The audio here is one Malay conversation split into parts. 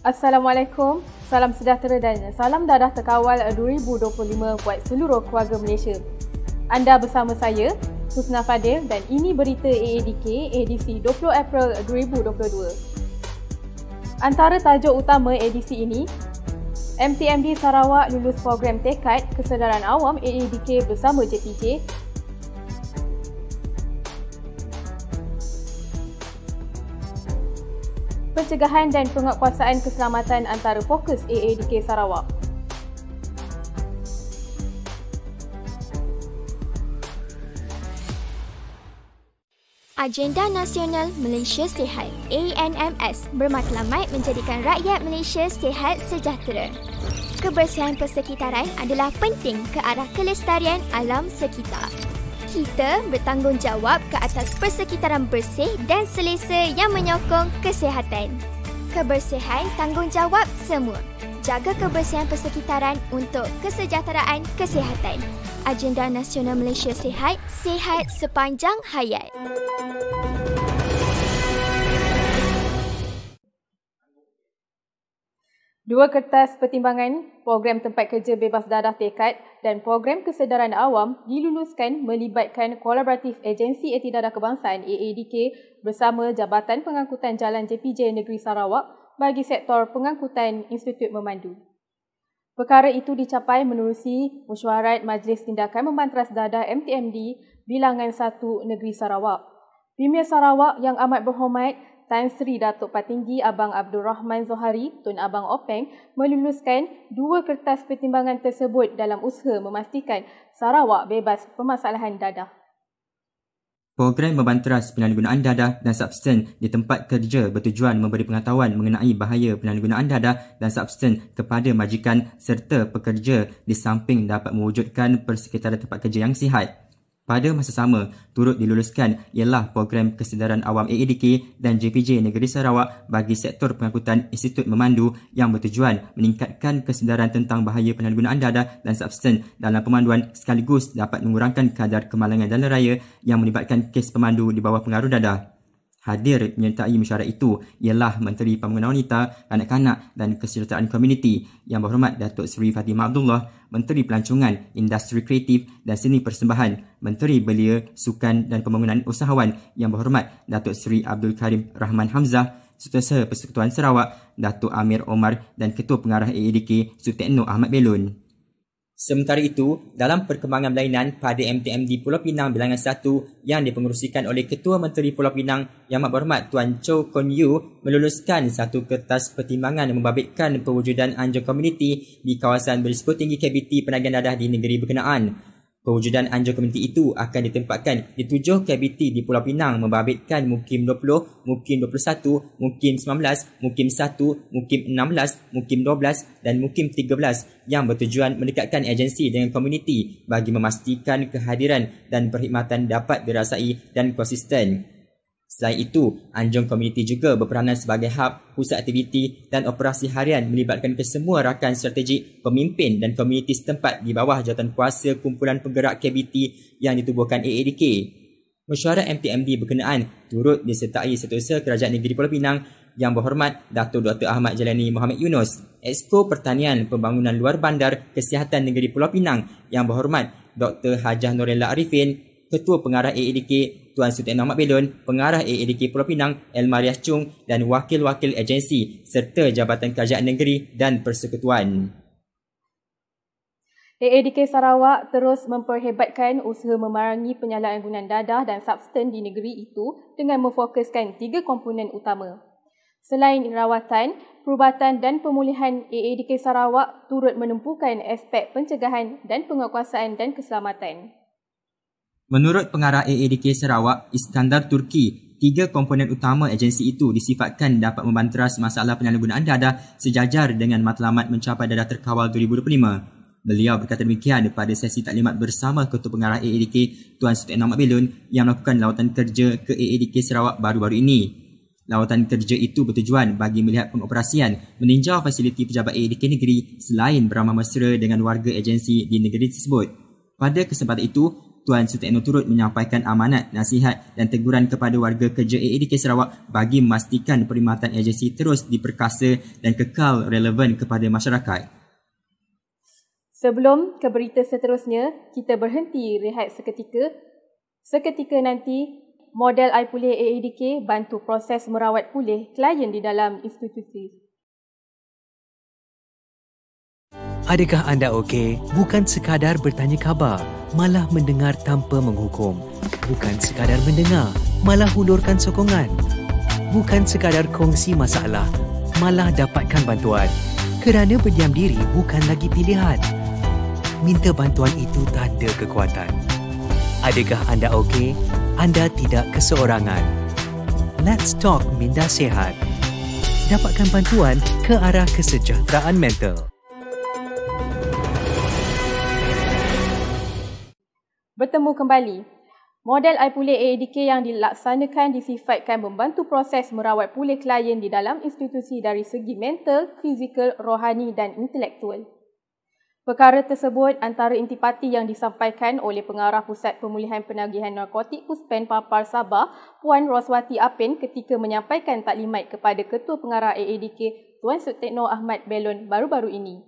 Assalamualaikum, salam sejahtera dan salam dadah terkawal 2025 buat seluruh keluarga Malaysia. Anda bersama saya, Husna Fadil, dan ini berita AADK edisi 20 April 2022. Antara tajuk utama edisi ini, MTMD Sarawak lulus program tekad kesedaran awam AADK bersama JPJ. Pencegahan dan penguatkuasaan keselamatan antara fokus AADK Sarawak. Agenda Nasional Malaysia Sihat ANMS bermatlamat menjadikan rakyat Malaysia sihat sejahtera. Kebersihan persekitaran adalah penting ke arah kelestarian alam sekitar. Kita bertanggungjawab ke atas persekitaran bersih dan selesa yang menyokong kesihatan. Kebersihan tanggungjawab semua. Jaga kebersihan persekitaran untuk kesejahteraan kesihatan. Agenda Nasional Malaysia Sihat, sihat sepanjang hayat. Dua kertas pertimbangan program tempat kerja bebas dadah tekad dan program kesedaran awam diluluskan melibatkan kolaboratif Agensi Erti Dadah Kebangsaan AADK bersama Jabatan Pengangkutan Jalan JPJ Negeri Sarawak bagi sektor pengangkutan Institut Memandu. Perkara itu dicapai menerusi mesyuarat Majlis Tindakan Membantras Dadah MTMD Bilangan 1 Negeri Sarawak. Premier Sarawak yang amat berhormat Tan Sri Datuk Patinggi Abang Abdul Rahman Zohari, Tun Abang Openg, meluluskan dua kertas pertimbangan tersebut dalam usaha memastikan Sarawak bebas permasalahan dadah. Program membantras penyalahgunaan dadah dan substan di tempat kerja bertujuan memberi pengetahuan mengenai bahaya penyalahgunaan dadah dan substan kepada majikan serta pekerja di samping dapat mewujudkan persekitaran tempat kerja yang sihat. Pada masa sama, turut diluluskan ialah program kesedaran awam AADK dan JPJ Negeri Sarawak bagi sektor pengangkutan Institut Memandu yang bertujuan meningkatkan kesedaran tentang bahaya penyalahgunaan dadah dan substan dalam pemanduan sekaligus dapat mengurangkan kadar kemalangan jalan raya yang melibatkan kes pemandu di bawah pengaruh dadah. Hadir menyertai mesyuarat itu ialah Menteri Pembangunan Wanita, Kanak-kanak dan Kesejahteraan Komuniti Yang Berhormat Datuk Seri Fatimah Abdullah, Menteri Pelancongan, Industri Kreatif dan Seni Persembahan, Menteri Belia, Sukan dan Pembangunan Usahawan Yang Berhormat Datuk Seri Abdul Karim Rahman Hamzah, Setiausaha Persekutuan Sarawak Datuk Amir Omar dan Ketua Pengarah AADK Sutekno Ahmad Belon. Sementara itu, dalam perkembangan berlainan pada MTMD Pulau Pinang Bilangan 1 yang dipengerusikan oleh Ketua Menteri Pulau Pinang Yang Amat Berhormat Tuan Chow Kon Yew meluluskan satu kertas pertimbangan membabitkan pewujudan anjung komuniti di kawasan berisiko tinggi KBT penagihan dadah di negeri berkenaan. Pewujudan anjung komuniti itu akan ditempatkan di 7 KBT di Pulau Pinang membabitkan Mukim 20, Mukim 21, Mukim 19, Mukim 1, Mukim 16, Mukim 12 dan Mukim 13 yang bertujuan mendekatkan agensi dengan komuniti bagi memastikan kehadiran dan perkhidmatan dapat dirasai dan konsisten. Selain itu, anjung komuniti juga berperanan sebagai hub, pusat aktiviti dan operasi harian melibatkan kesemua rakan strategik, pemimpin dan komuniti setempat di bawah jawatankuasa kumpulan penggerak KBT yang ditubuhkan AADK. Mesyuarat MTMD berkenaan turut disertai Setiausaha Kerajaan Negeri Pulau Pinang Yang Berhormat Datuk Dr. Ahmad Jalani Muhammad Yunus, Exko Pertanian Pembangunan Luar Bandar Kesihatan Negeri Pulau Pinang Yang Berhormat Dr. Hajah Norella Arifin, Ketua Pengarah AADK Tuan Sutekno Ahmad Belon, Pengarah AADK Pulau Pinang Elmariah Chung dan wakil-wakil agensi serta Jabatan Kerajaan Negeri dan Persekutuan. AADK Sarawak terus memperhebatkan usaha memerangi penyalahgunaan dadah dan substan di negeri itu dengan memfokuskan 3 komponen utama. Selain rawatan, perubatan dan pemulihan, AADK Sarawak turut menempuhkan aspek pencegahan dan penguatkuasaan dan keselamatan. Menurut Pengarah AADK Sarawak, Iskandar Turki, 3 komponen utama agensi itu disifatkan dapat membantras masalah penyalahgunaan dadah sejajar dengan matlamat mencapai dadah terkawal 2025. Beliau berkata demikian pada sesi taklimat bersama Ketua Pengarah AADK Tuan Sutekno Ahmad Belon yang melakukan lawatan kerja ke AADK Sarawak baru-baru ini. Lawatan kerja itu bertujuan bagi melihat pengoperasian meninjau fasiliti pejabat AADK negeri selain beramah mesra dengan warga agensi di negeri tersebut. Pada kesempatan itu, Tuan Sutekno turut menyampaikan amanat, nasihat dan teguran kepada warga kerja AADK Sarawak bagi memastikan perkhidmatan agensi terus diperkasa dan kekal relevan kepada masyarakat. Sebelum ke berita seterusnya, kita berhenti rehat seketika. Seketika nanti, model iPulih AADK bantu proses merawat pulih klien di dalam institusi. Adakah anda okey? Bukan sekadar bertanya khabar, malah mendengar tanpa menghukum. Bukan sekadar mendengar, malah hulurkan sokongan. Bukan sekadar kongsi masalah, malah dapatkan bantuan. Kerana berdiam diri bukan lagi pilihan. Minta bantuan itu tanda kekuatan. Adakah anda okey? Anda tidak keseorangan. Let's talk minda sihat. Dapatkan bantuan ke arah kesejahteraan mental. Bertemu kembali. Model iPulih AADK yang dilaksanakan disifatkan membantu proses merawat pulih klien di dalam institusi dari segi mental, fizikal, rohani dan intelektual. Perkara tersebut antara intipati yang disampaikan oleh Pengarah Pusat Pemulihan Penagihan Narkotik PUSPEN Papar Sabah, Puan Roswati Apin ketika menyampaikan taklimat kepada Ketua Pengarah AADK Tuan Sutekno Ahmad Belon baru-baru ini.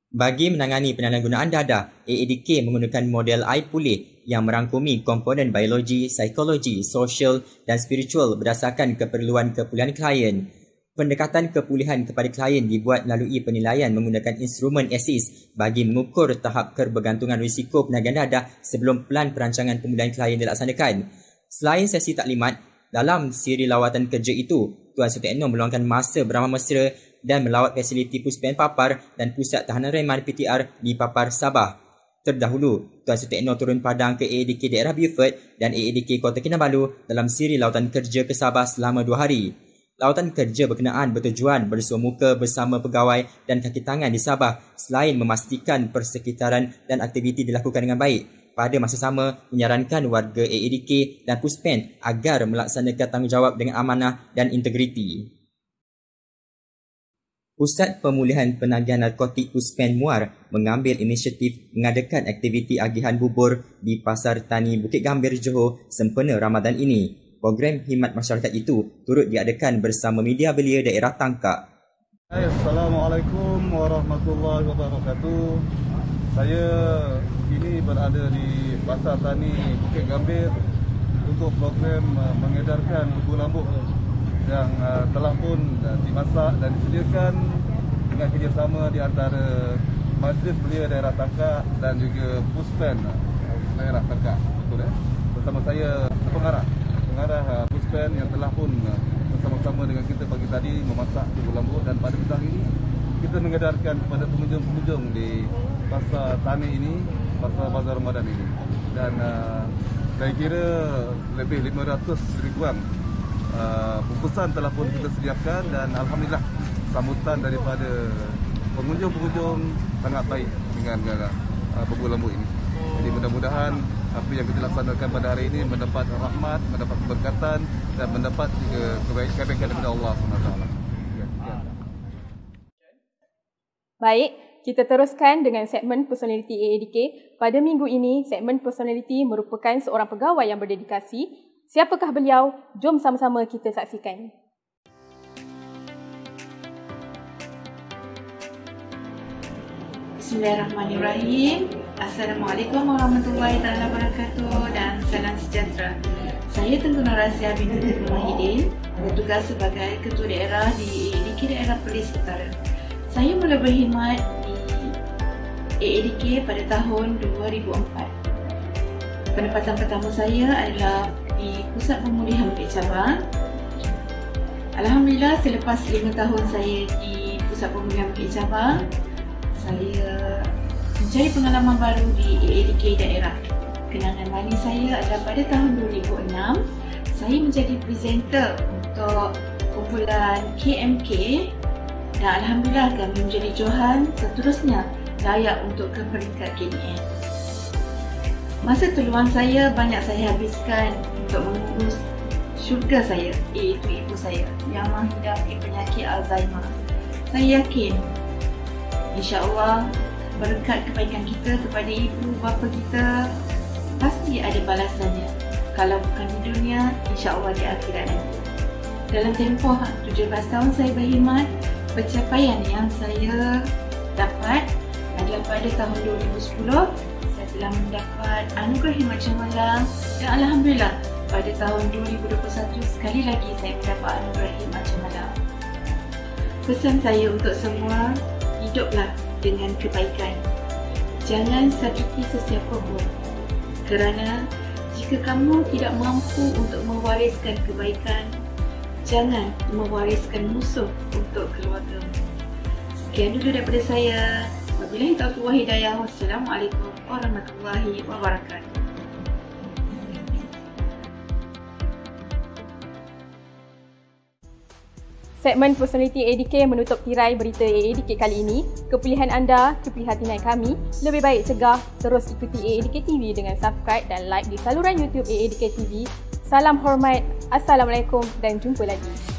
Bagi menangani penyalahgunaan dadah, AADK menggunakan model iPulih yang merangkumi komponen biologi, psikologi, sosial dan spiritual berdasarkan keperluan kepulihan klien. Pendekatan kepulihan kepada klien dibuat melalui penilaian menggunakan instrumen ASIS bagi mengukur tahap kebergantungan risiko penagihan dadah sebelum plan perancangan pemulihan klien dilaksanakan. Selain sesi taklimat, dalam siri lawatan kerja itu, Tuan Sutekno meluangkan masa beramah mesra dan melawat fasiliti PUSPEN Papar dan Pusat Tahanan Reman PTR di Papar Sabah. Terdahulu, Tuan Sutekno turun padang ke AADK daerah Beaufort dan AADK Kota Kinabalu dalam siri lawatan kerja ke Sabah selama 2 hari. Lawatan kerja berkenaan bertujuan bersua muka bersama pegawai dan kaki tangan di Sabah selain memastikan persekitaran dan aktiviti dilakukan dengan baik. Pada masa sama, menyarankan warga AADK dan PUSPEN agar melaksanakan tanggungjawab dengan amanah dan integriti. Pusat Pemulihan Penagihan Narkotik PUSPEN Muar mengambil inisiatif mengadakan aktiviti agihan bubur di Pasar Tani Bukit Gambir, Johor sempena Ramadan ini. Program khidmat masyarakat itu turut diadakan bersama media belia daerah Tangkak. Assalamualaikum warahmatullahi wabarakatuh. Saya kini berada di Pasar Tani Bukit Gambir untuk program mengedarkan bubur lambuk yang telah pun dimasak dan disediakan dengan kerjasama di antara Majlis Belia Daerah Tangkak dan juga PUSPEN Daerah Tangkak. Betul bersama saya pengarah PUSPEN yang telah pun bersama-sama dengan kita pagi tadi memasak bubur lambuk, dan pada petang ini kita mengedarkan kepada pengunjung-pengunjung di Pasar Tani ini, Pasar Bazar Ramadan ini. Dan saya kira lebih 500 ribuan bungkusan telah pun kita sediakan, dan alhamdulillah sambutan daripada pengunjung-pengunjung sangat baik dengan bubur lambuk ini. Jadi mudah-mudahan apa yang kita laksanakan pada hari ini mendapat rahmat, mendapat keberkatan dan mendapat juga kebaikan daripada Allah SWT. Baik, kita teruskan dengan segmen personaliti AADK. Pada minggu ini, segmen personaliti merupakan seorang pegawai yang berdedikasi. Siapakah beliau? Jom sama-sama kita saksikan. Bismillahirrahmanirrahim. Assalamualaikum warahmatullahi wabarakatuh dan salam sejahtera. Saya Tengku Nur Razia binti Tengku Mahidin, bertugas sebagai Ketua Daerah di AADK Daerah Perlis Utara. Saya mula berkhidmat di AADK pada tahun 2004. Penempatan pertama saya adalah di Pusat Pemulihan Bukit Cabang. Alhamdulillah, selepas 5 tahun saya di Pusat Pemulihan Bukit Cabang, saya mencari pengalaman baru di AADK daerah. Kenangan manis saya adalah pada tahun 2006, saya menjadi presenter untuk kumpulan KMK dan alhamdulillah kami menjadi johan seterusnya layak untuk ke peringkat KDN. Masa terluang saya banyak saya habiskan untuk mengurus syurga saya, iaitu ibu saya yang menghidapi penyakit Alzheimer. Saya yakin insya-Allah berkat kebaikan kita kepada ibu bapa kita pasti ada balasannya. Kalau bukan di dunia, insya-Allah di akhirat nanti. Dalam tempoh 17 tahun saya berkhidmat, pencapaian yang saya dapat adalah pada tahun 2010 saya telah mendapat anugerah khidmat cemerlang, dan alhamdulillah pada tahun 2021 sekali lagi saya mendapat anugerah khidmat cemerlang. Pesan saya untuk semua, hiduplah dengan kebaikan. Jangan sakiti sesiapa pun. Kerana jika kamu tidak mampu untuk mewariskan kebaikan, jangan mewariskan musuh untuk keluargamu. Sekian dulu daripada saya. Wabillahi taufiq wal hidayah. Wassalamualaikum warahmatullahi wabarakatuh. Segmen Personality ADK menutup tirai berita ADK kali ini. Kepilihan anda, keprihatinan kami. Lebih baik cegah, terus ikuti ADK TV dengan subscribe dan like di saluran YouTube ADK TV. Salam hormat, Assalamualaikum dan jumpa lagi.